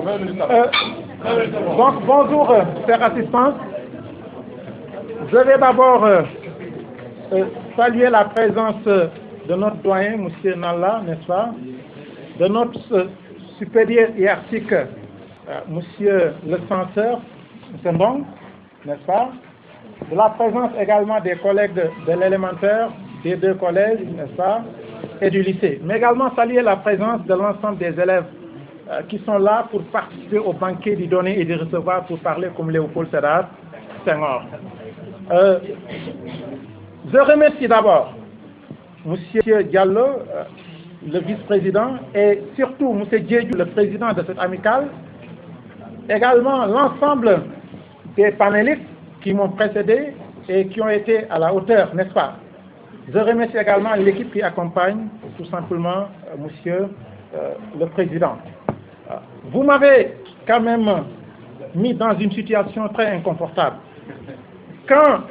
Donc, bonjour, chers assistants. Je vais d'abord saluer la présence de notre doyen, M. Nalla, n'est-ce pas, de notre supérieur hiérarchique, M. le censeur, M. Mbong, n'est-ce pas, de la présence également des collègues de l'élémentaire, des deux collèges, n'est-ce pas, et du lycée. Mais également saluer la présence de l'ensemble des élèves qui sont là pour participer au banquet du donner et du recevoir pour parler comme Léopold Sédar Senghor. Je remercie d'abord M. Diallo, le vice-président, et surtout M. Diédiou, le président de cette amicale, également l'ensemble des panélistes qui m'ont précédé et qui ont été à la hauteur, n'est-ce pas? Je remercie également l'équipe qui accompagne tout simplement M. Le président. Vous m'avez quand même mis dans une situation très inconfortable. Quand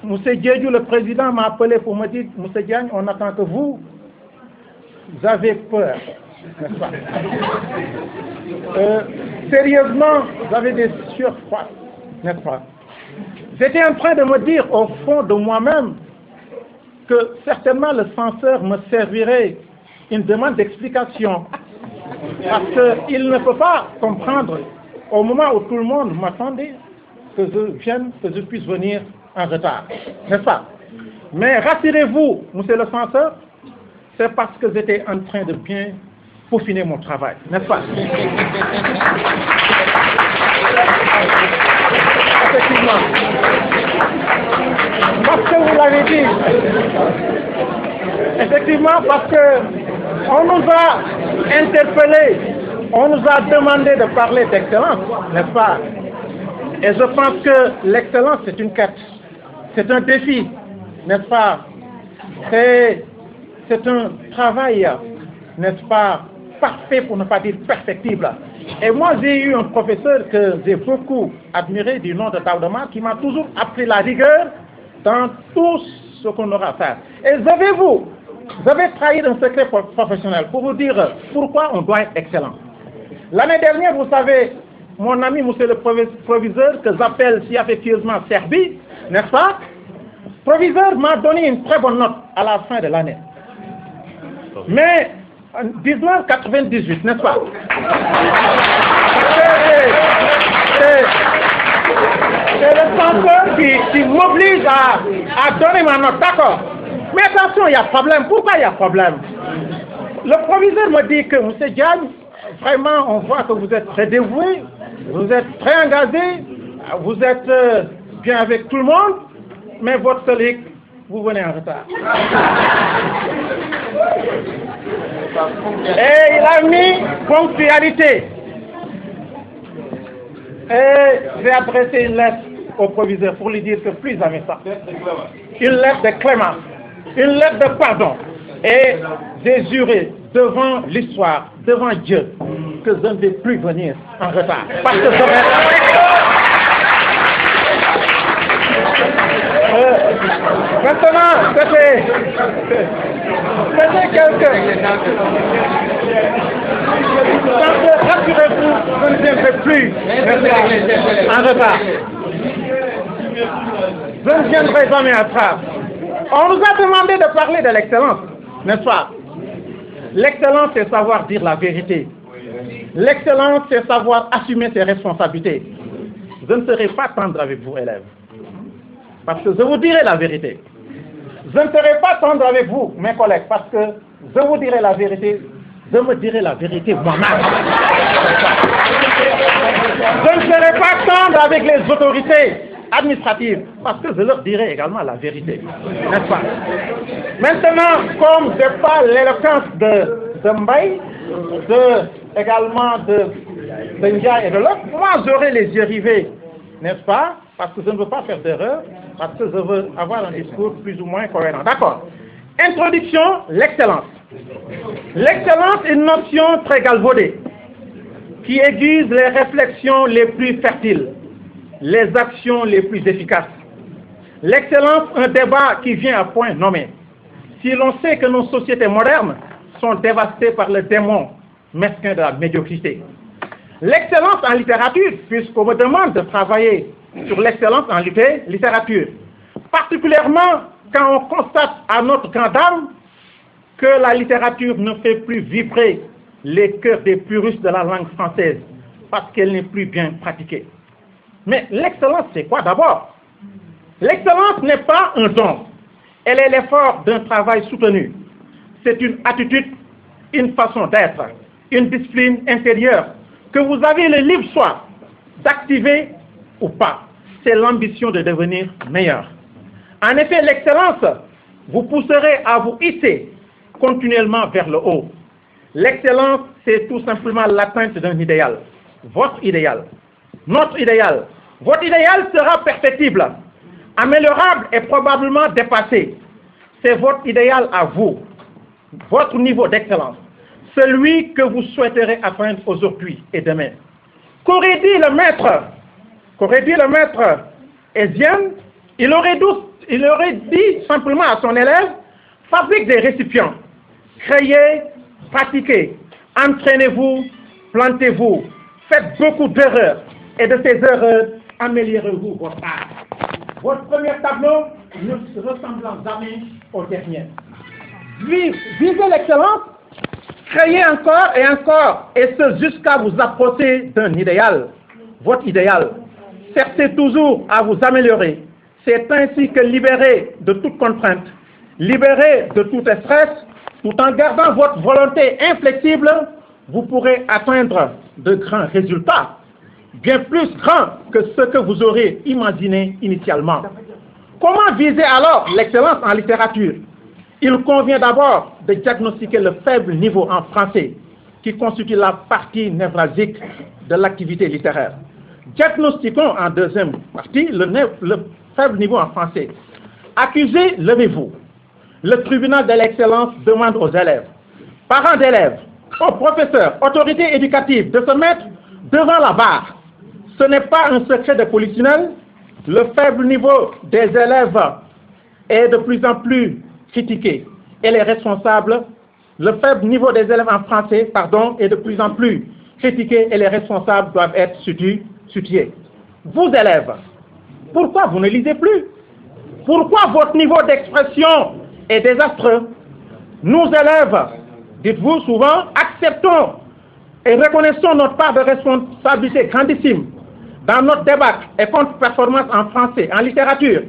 M. Diédiou, le président, m'a appelé pour me dire, M. Diagne, on attend que vous avez peur, n'est-ce pas? Sérieusement, vous avez des sueurs froides, n'est-ce pas? J'étais en train de me dire au fond de moi-même que certainement le censeur me servirait une demande d'explication parce qu'il ne peut pas comprendre au moment où tout le monde m'attendait que je puisse venir en retard, n'est-ce pas? Mais rassurez-vous, monsieur le censeur, c'est parce que j'étais en train de bien peaufiner mon travail, n'est-ce pas? Effectivement. Parce que vous l'avez dit. Effectivement, parce que on nous a interpellés, on nous a demandé de parler d'excellence, n'est-ce pas? Et je pense que l'excellence, c'est une quête, c'est un défi, n'est-ce pas? C'est un travail, n'est-ce pas, parfait pour ne pas dire perfectible. Et moi, j'ai eu un professeur que j'ai beaucoup admiré du nom de Taoudama qui m'a toujours appris la rigueur dans tout ce qu'on aura à faire. Et vous avez trahi un secret professionnel pour vous dire pourquoi on doit être excellent. L'année dernière, vous savez, mon ami, monsieur le proviseur, que j'appelle si affectueusement Serbi, n'est-ce pas? Le proviseur m'a donné une très bonne note à la fin de l'année. Mais en 1998, n'est-ce pas? C'est le censeur qui m'oblige à donner ma note, d'accord? Mais attention, il y a problème. Pourquoi il y a problème? Le proviseur me dit que M. Diagne, vraiment, on voit que vous êtes très dévoué, vous êtes très engagé, vous êtes bien avec tout le monde, mais votre seul vous venez en retard. Et il a mis ponctualité. Et j'ai adressé une lettre au proviseur pour lui dire que plus jamais ça. Une lettre de clémence, une lettre de pardon. Et j'ai juré devant l'histoire, devant Dieu, que je ne vais plus venir en retard. Parce que je maintenant, c'était quelque... Rassurez-vous, je ne viendrai plus en retard. Je ne viendrai jamais en retard. On nous a demandé de parler de l'excellence, n'est-ce pas? L'excellence, c'est savoir dire la vérité. L'excellence, c'est savoir assumer ses responsabilités. Je ne serai pas tendre avec vous, élèves. Parce que je vous dirai la vérité. Je ne serai pas tendre avec vous, mes collègues, parce que je vous dirai la vérité, je me dirai la vérité moi-même. Je ne serai pas tendre avec les autorités administratives, parce que je leur dirai également la vérité. N'est-ce pas? Maintenant, comme je n'ai pas l'éloquence de Mbaye, également de Ndiaye et de l'autre, moi j'aurai les yeux rivés, n'est-ce pas? Parce que je ne veux pas faire d'erreur, parce que je veux avoir un discours plus ou moins cohérent. D'accord. Introduction, l'excellence. L'excellence est une notion très galvaudée, qui aiguise les réflexions les plus fertiles, les actions les plus efficaces. L'excellence, un débat qui vient à point nommé. Si l'on sait que nos sociétés modernes sont dévastées par le démon mesquin de la médiocrité. L'excellence en littérature, puisqu'on me demande de travailler sur l'excellence en littérature, particulièrement quand on constate à notre grande dame que la littérature ne fait plus vibrer les cœurs des puristes de la langue française parce qu'elle n'est plus bien pratiquée. Mais l'excellence, c'est quoi d'abord? L'excellence n'est pas un don, elle est l'effort d'un travail soutenu. C'est une attitude, une façon d'être, une discipline intérieure que vous avez le libre choix d'activer ou pas. C'est l'ambition de devenir meilleur. En effet, l'excellence vous pousserez à vous hisser continuellement vers le haut. L'excellence, c'est tout simplement l'atteinte d'un idéal. Votre idéal, notre idéal. Votre idéal sera perfectible, améliorable et probablement dépassé. C'est votre idéal à vous, votre niveau d'excellence, celui que vous souhaiterez atteindre aujourd'hui et demain. Qu'aurait dit le maître Étienne? Il aurait dit simplement à son élève, fabrique des récipients, créez, pratiquez, entraînez-vous, plantez-vous, faites beaucoup d'erreurs, et de ces erreurs, améliorez-vous votre art. Votre premier tableau ne ressemblant jamais au dernier. Visez l'excellence, créez encore, et ce jusqu'à vous approcher d'un idéal, votre idéal. Cherchez toujours à vous améliorer. C'est ainsi que libéré de toute contrainte, libéré de tout stress, tout en gardant votre volonté inflexible, vous pourrez atteindre de grands résultats, bien plus grands que ce que vous aurez imaginé initialement. Comment viser alors l'excellence en littérature? Il convient d'abord de diagnostiquer le faible niveau en français, qui constitue la partie névralgique de l'activité littéraire. Diagnostiquons en deuxième partie le faible niveau en français. Accusés, levez-vous. Le tribunal de l'excellence demande aux élèves, parents d'élèves, aux professeurs, autorités éducatives de se mettre devant la barre. Ce n'est pas un secret de polichinelle. Le faible niveau des élèves est de plus en plus critiqué. Et les responsables, le faible niveau des élèves en français, est de plus en plus critiqué et les responsables doivent être situés. Vous élèves, pourquoi vous ne lisez plus? Pourquoi votre niveau d'expression est désastreux? Nous élèves, dites-vous souvent, acceptons et reconnaissons notre part de responsabilité grandissime dans notre débat et contre-performance en français, en littérature.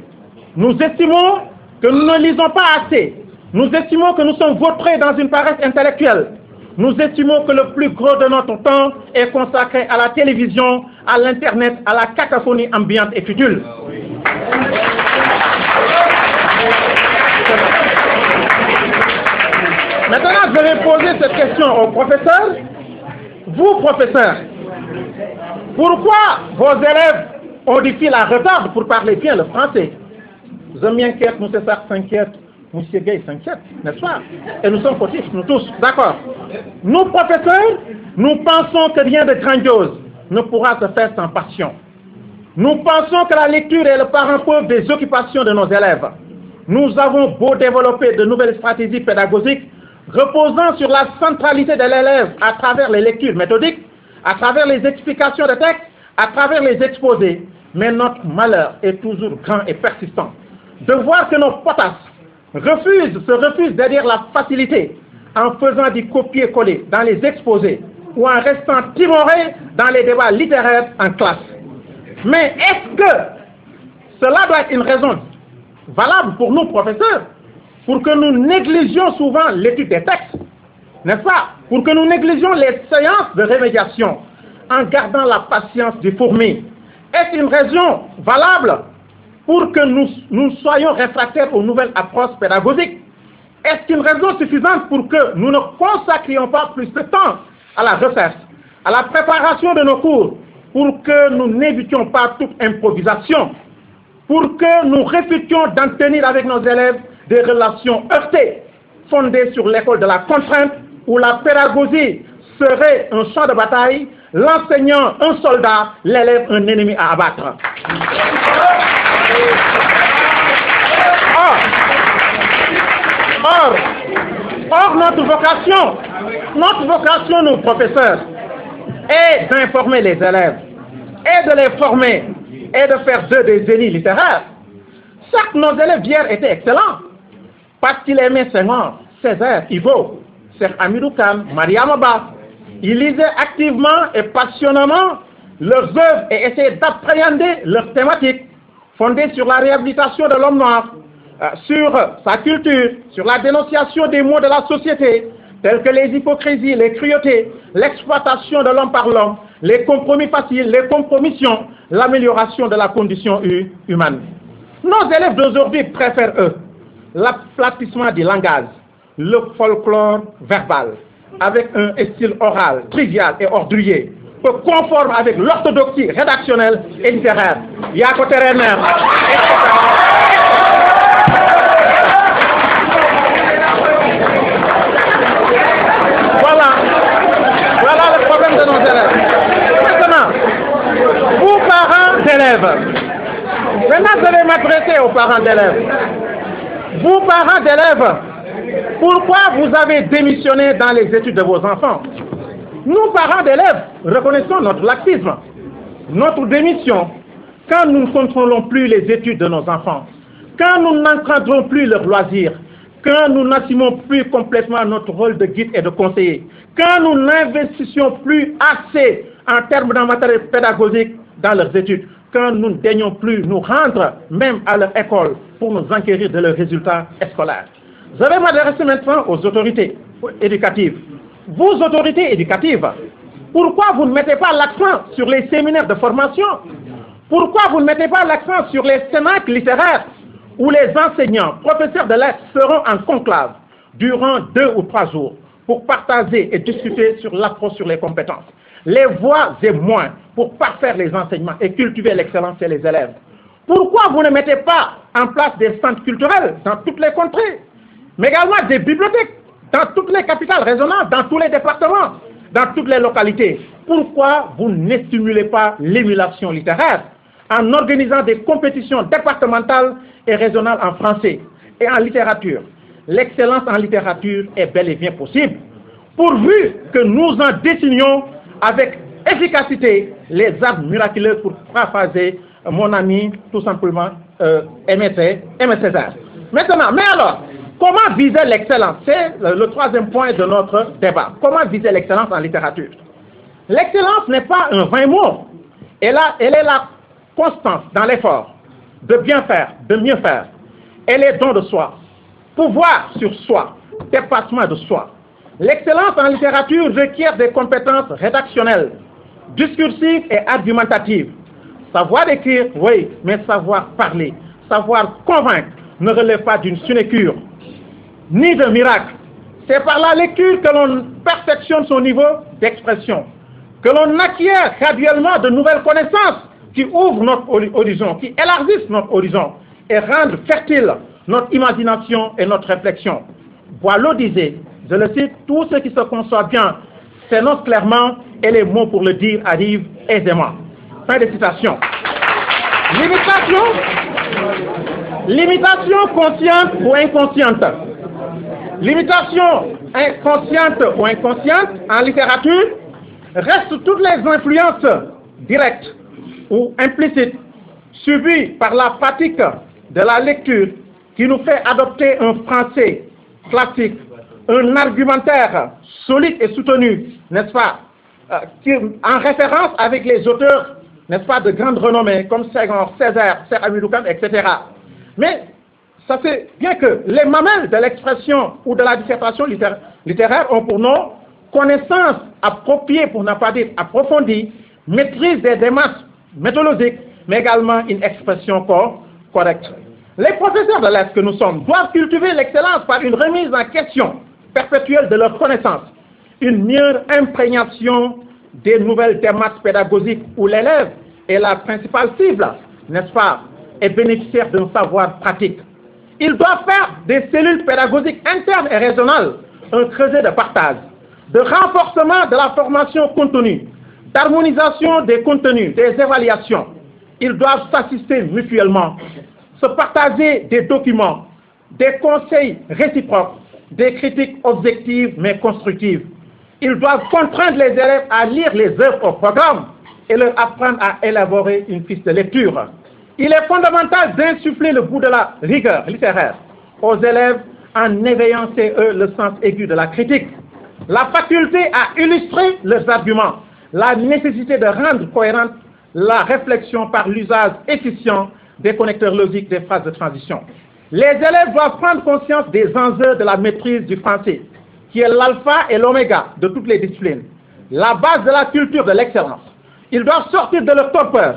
Nous estimons que nous ne lisons pas assez. Nous estimons que nous sommes vautrés dans une paresse intellectuelle. Nous estimons que le plus gros de notre temps est consacré à la télévision, à l'Internet, à la cacophonie ambiante et futile. Maintenant, je vais poser cette question aux professeurs. Vous, professeurs, pourquoi vos élèves ont du fil à retard pour parler bien le français? Je m'inquiète, M. Sark s'inquiète, M. Gay s'inquiète, n'est-ce pas? Et nous sommes fautifs, nous tous, d'accord. Nous, professeurs, nous pensons que rien de grandiose ne pourra se faire sans passion. Nous pensons que la lecture est le parent pauvre des occupations de nos élèves. Nous avons beau développer de nouvelles stratégies pédagogiques reposant sur la centralité de l'élève à travers les lectures méthodiques, à travers les explications de texte, à travers les exposés, mais notre malheur est toujours grand et persistant de voir que nos potasses se refusent derrière la facilité en faisant du copier-coller dans les exposés ou en restant timorés dans les débats littéraires en classe. Mais est-ce que cela doit être une raison valable pour nous, professeurs, pour que nous négligions souvent l'étude des textes, n'est-ce pas? Pour que nous négligions les séances de rémédiation en gardant la patience du fourmi? Est-ce une raison valable pour que nous soyons réfractaires aux nouvelles approches pédagogiques? Est-ce une raison suffisante pour que nous ne consacrions pas plus de temps à la recherche, à la préparation de nos cours, pour que nous n'évitions pas toute improvisation, pour que nous refutions d'en tenir avec nos élèves des relations heurtées, fondées sur l'école de la contrainte, où la pédagogie serait un champ de bataille, l'enseignant un soldat, l'élève un ennemi à abattre. Or, notre vocation, nos professeurs, est d'informer les élèves, et de les former, et de faire d'eux des génies littéraires. Certes, nos élèves hier étaient excellents, parce qu'ils aimaient Senghor, Césaire, Ivo, Cheikh Hamidou Kane, Mariama Ba. Ils lisaient activement et passionnément leurs œuvres et essayaient d'appréhender leurs thématiques, fondées sur la réhabilitation de l'homme noir, sur sa culture, sur la dénonciation des maux de la société, tels que les hypocrisies, les cruautés, l'exploitation de l'homme par l'homme, les compromis faciles, les compromissions, l'amélioration de la condition humaine. Nos élèves d'aujourd'hui préfèrent, eux, l'aplatissement du langage, le folklore verbal, avec un style oral, trivial et ordurier, peu conforme avec l'orthodoxie rédactionnelle et littéraire. Yako Terener. Voilà le problème de nos élèves. Maintenant, vous parents d'élèves, maintenant je vais m'adresser aux parents d'élèves. Vous parents d'élèves, pourquoi vous avez démissionné dans les études de vos enfants? Nous, parents d'élèves, reconnaissons notre laxisme, notre démission, quand nous ne contrôlons plus les études de nos enfants, quand nous n'encadrons plus leurs loisirs, quand nous n'assumons plus complètement notre rôle de guide et de conseiller, quand nous n'investissions plus assez en termes de matériel pédagogique dans leurs études, quand nous ne daignons plus nous rendre même à leur école pour nous enquérir de leurs résultats scolaires. Je vais m'adresser maintenant aux autorités éducatives. Vous, autorités éducatives, pourquoi vous ne mettez pas l'accent sur les séminaires de formation? Pourquoi vous ne mettez pas l'accent sur les cénacles littéraires où les enseignants, professeurs de lettres seront en conclave durant 2 ou 3 jours pour partager et discuter sur l'approche sur les compétences, les voies et moyens pour parfaire les enseignements et cultiver l'excellence chez les élèves? Pourquoi vous ne mettez pas en place des centres culturels dans toutes les contrées, mais également des bibliothèques dans toutes les capitales régionales, dans tous les départements, dans toutes les localités? Pourquoi vous ne stimulez pas l'émulation littéraire en organisant des compétitions départementales et régionales en français et en littérature? L'excellence en littérature est bel et bien possible, pourvu que nous en dessinions avec efficacité les arbres miraculeux pour paraphraser mon ami, tout simplement, Aimé Césaire. Maintenant, mais alors, comment viser l'excellence? C'est le 3e point de notre débat. Comment viser l'excellence en littérature? L'excellence n'est pas un vain mot. Elle est la constance dans l'effort de bien faire, de mieux faire. Elle est don de soi, pouvoir sur soi, dépassement de soi. L'excellence en littérature requiert des compétences rédactionnelles, discursives et argumentatives. Savoir écrire, oui, mais savoir parler, savoir convaincre ne relève pas d'une sinécure, ni d'un miracle. C'est par la lecture que l'on perfectionne son niveau d'expression, que l'on acquiert graduellement de nouvelles connaissances qui ouvrent notre horizon, qui élargissent notre horizon et rendent fertile notre imagination et notre réflexion. Boileau disait, je le cite, tout ce qui se conçoit bien s'énonce clairement et les mots pour le dire arrivent aisément. Fin de citation. Limitation consciente ou inconsciente. Limitation inconsciente ou inconsciente en littérature restent toutes les influences directes ou implicites subies par la pratique de la lecture qui nous fait adopter un français classique, un argumentaire solide et soutenu, n'est-ce pas, en référence avec les auteurs, n'est-ce pas, de grande renommée comme Senghor, Césaire, Cheikh Hamidou Kane, etc. Mais ça fait bien que les mamelles de l'expression ou de la dissertation littéraire ont pour nom connaissance appropriée, pour ne pas dire approfondie, maîtrise des démarches méthodologiques, mais également une expression correcte. Les professeurs de lettres que nous sommes doivent cultiver l'excellence par une remise en question perpétuelle de leurs connaissances, une meilleure imprégnation des nouvelles démarches pédagogiques où l'élève est la principale cible, n'est-ce pas, et bénéficiaire d'un savoir pratique. Ils doivent faire des cellules pédagogiques internes et régionales un creuset de partage, de renforcement de la formation continue, d'harmonisation des contenus, des évaluations. Ils doivent s'assister mutuellement, se partager des documents, des conseils réciproques, des critiques objectives mais constructives. Ils doivent contraindre les élèves à lire les œuvres au programme et leur apprendre à élaborer une fiche de lecture. Il est fondamental d'insuffler le goût de la rigueur littéraire aux élèves en éveillant chez eux le sens aigu de la critique, la faculté à illustrer leurs arguments, la nécessité de rendre cohérente la réflexion par l'usage efficient des connecteurs logiques des phrases de transition. Les élèves doivent prendre conscience des enjeux de la maîtrise du français, qui est l'alpha et l'oméga de toutes les disciplines, la base de la culture de l'excellence. Ils doivent sortir de leur torpeur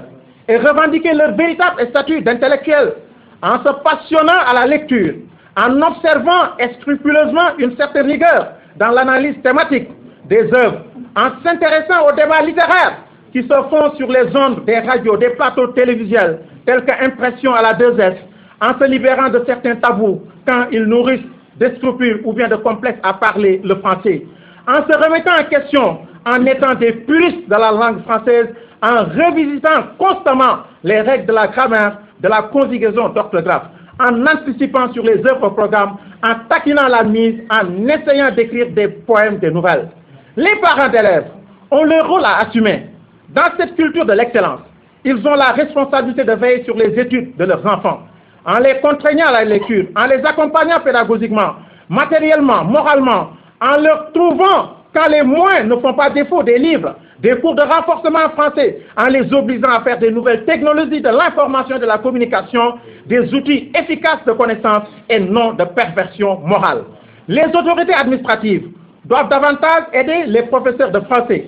et revendiquer leur véritable statut d'intellectuel en se passionnant à la lecture, en observant scrupuleusement une certaine rigueur dans l'analyse thématique des œuvres, en s'intéressant aux débats littéraires qui se font sur les ondes des radios, des plateaux télévisuels, tels qu'Impression à la 2S, en se libérant de certains tabous quand ils nourrissent des scrupules ou bien de complexes à parler le français, en se remettant en question, en étant des puristes de la langue française, en revisitant constamment les règles de la grammaire, de la conjugaison d'orthographe, en anticipant sur les œuvres au programme, en taquinant la mise, en essayant d'écrire des poèmes, des nouvelles. Les parents d'élèves ont leur rôle à assumer. Dans cette culture de l'excellence, ils ont la responsabilité de veiller sur les études de leurs enfants, en les contraignant à la lecture, en les accompagnant pédagogiquement, matériellement, moralement, en leur trouvant, quand les moyens ne font pas défaut, des livres, des cours de renforcement français, en les obligeant à faire des nouvelles technologies de l'information et de la communication, des outils efficaces de connaissance et non de perversion morale. Les autorités administratives doivent davantage aider les professeurs de français,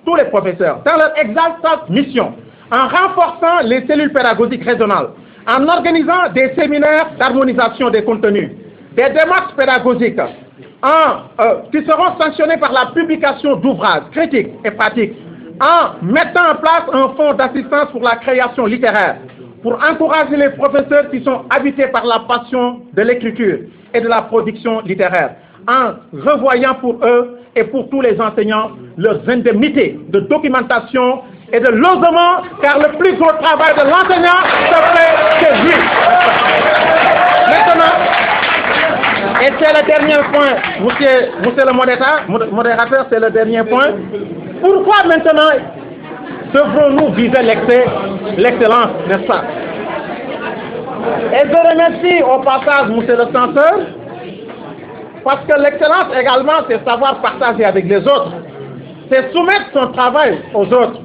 tous les professeurs, dans leur exaltante mission, en renforçant les cellules pédagogiques régionales, en organisant des séminaires d'harmonisation des contenus, des démarches pédagogiques, qui seront sanctionnés par la publication d'ouvrages critiques et pratiques, en mettant en place un fonds d'assistance pour la création littéraire, pour encourager les professeurs qui sont habités par la passion de l'écriture et de la production littéraire, en revoyant pour eux et pour tous les enseignants leurs indemnités de documentation et de logement, car le plus gros travail de l'enseignant se fait chez lui. Maintenant, et c'est le dernier point, monsieur le modérateur, c'est le dernier point. Pourquoi maintenant devrons-nous viser l'excellence, n'est-ce pas? Et je remercie au passage monsieur le censeur, parce que l'excellence également, c'est savoir partager avec les autres. C'est soumettre son travail aux autres.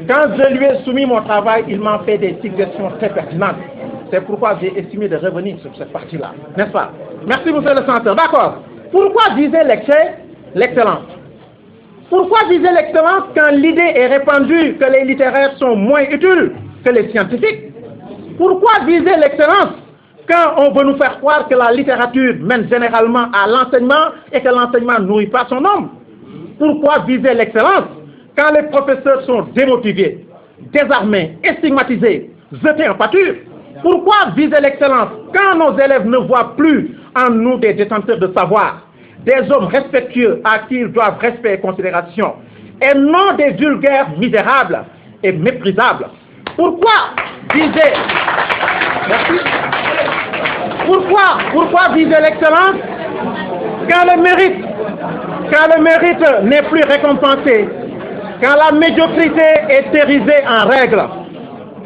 Quand je lui ai soumis mon travail, il m'a fait des suggestions très pertinentes. C'est pourquoi j'ai estimé de revenir sur cette partie-là, n'est-ce pas? Merci, monsieur le censeur. D'accord. Pourquoi viser l'excellence? Pourquoi viser l'excellence quand l'idée est répandue que les littéraires sont moins utiles que les scientifiques? Pourquoi viser l'excellence quand on veut nous faire croire que la littérature mène généralement à l'enseignement et que l'enseignement ne nourrit pas son homme? Pourquoi viser l'excellence quand les professeurs sont démotivés, désarmés, stigmatisés, jetés en pâture? Pourquoi viser l'excellence quand nos élèves ne voient plus en nous des détenteurs de savoir, des hommes respectueux à qui ils doivent respect et considération, et non des vulgaires misérables et méprisables? Pourquoi viser... Merci. Pourquoi viser l'excellence quand le mérite n'est plus récompensé, quand la médiocrité est terrisée en règle?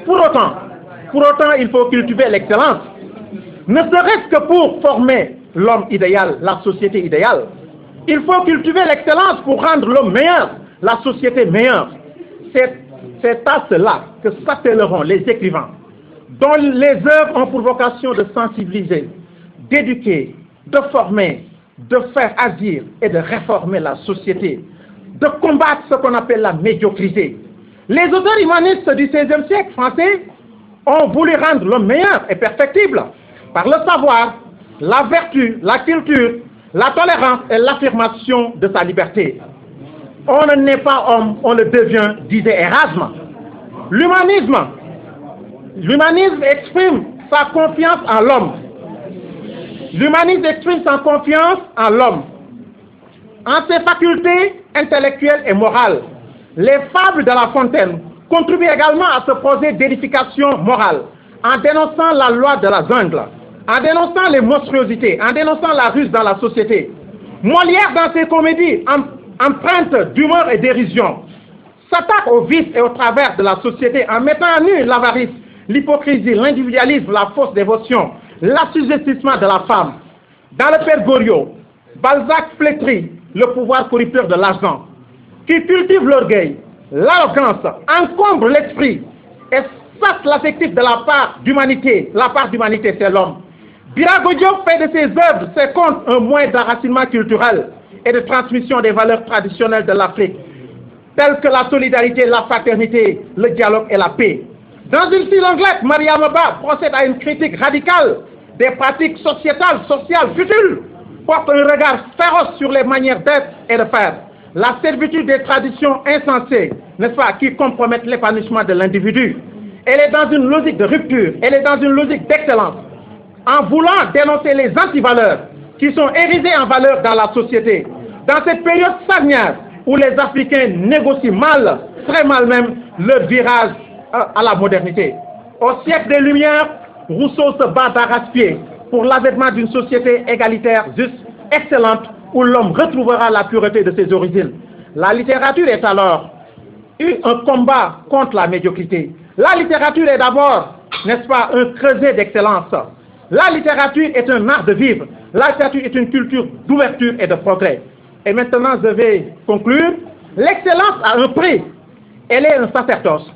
Pour autant, il faut cultiver l'excellence, ne serait-ce que pour former l'homme idéal, la société idéale. Il faut cultiver l'excellence pour rendre l'homme meilleur, la société meilleure. C'est à cela que s'attelleront les écrivains, dont les œuvres ont pour vocation de sensibiliser, d'éduquer, de former, de faire agir et de réformer la société, de combattre ce qu'on appelle la médiocrité. Les auteurs humanistes du XVIe siècle français ont voulu rendre l'homme meilleur et perfectible par le savoir, la vertu, la culture, la tolérance et l'affirmation de sa liberté. On ne naît pas homme, on le devient, disait Erasme. L'humanisme exprime sa confiance en l'homme. L'humanisme exprime sa confiance en l'homme, en ses facultés intellectuelles et morales. Les fables de La Fontaine contribuent également à ce projet d'édification morale, en dénonçant la loi de la jungle, en dénonçant les monstruosités, en dénonçant la ruse dans la société. Molière, dans ses comédies, empreinte d'humour et dérision, s'attaque aux vices et aux travers de la société en mettant à nu l'avarice, l'hypocrisie, l'individualisme, la fausse dévotion, l'assujettissement de la femme. Dans le Père Goriot, Balzac flétrit le pouvoir corrupteur de l'argent, qui cultive l'orgueil, l'arrogance, encombre l'esprit et sape l'affectif de la part d'humanité. La part d'humanité, c'est l'homme. Birago Diop fait de ses œuvres, ses contes, un moyen d'enracinement culturel et de transmission des valeurs traditionnelles de l'Afrique, telles que la solidarité, la fraternité, le dialogue et la paix. Dans une style anglais, Mariama Ba procède à une critique radicale des pratiques sociétales, sociales, futiles, porte un regard féroce sur les manières d'être et de faire, la servitude des traditions insensées, n'est-ce pas, qui compromettent l'épanouissement de l'individu. Elle est dans une logique de rupture, elle est dans une logique d'excellence, en voulant dénoncer les antivaleurs qui sont érigées en valeur dans la société. Dans cette période charnière où les Africains négocient mal, très mal même, leur virage à la modernité. Au siècle des Lumières, Rousseau se bat d'arrache-pied pour l'avènement d'une société égalitaire, juste, excellente, où l'homme retrouvera la pureté de ses origines. La littérature est alors un combat contre la médiocrité. La littérature est d'abord, n'est-ce pas, un creuset d'excellence. La littérature est un art de vivre. La littérature est une culture d'ouverture et de progrès. Et maintenant, je vais conclure. L'excellence a un prix. Elle est un sacerdoce,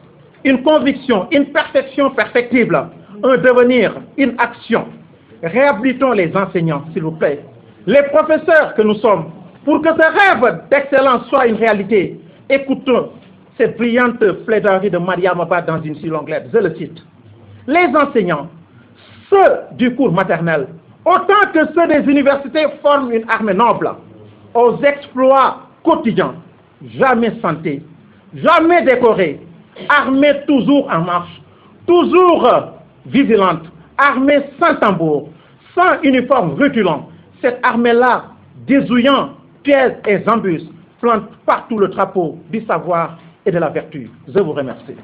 une conviction, une perfection perfectible, un devenir, une action. Réhabilitons les enseignants, s'il vous plaît. Les professeurs que nous sommes, pour que ce rêve d'excellence soit une réalité, écoutons cette brillante plaidoirie de Mariama Ba dans une si longue lettre. Je le cite. Les enseignants, ceux du cours maternel, autant que ceux des universités, forment une armée noble, aux exploits quotidiens, jamais santé, jamais décorée, armée toujours en marche, toujours vigilante, armée sans tambour, sans uniforme reculant. Cette armée-là, dézouillant, piège et embûche, plante partout le drapeau du savoir et de la vertu. Je vous remercie.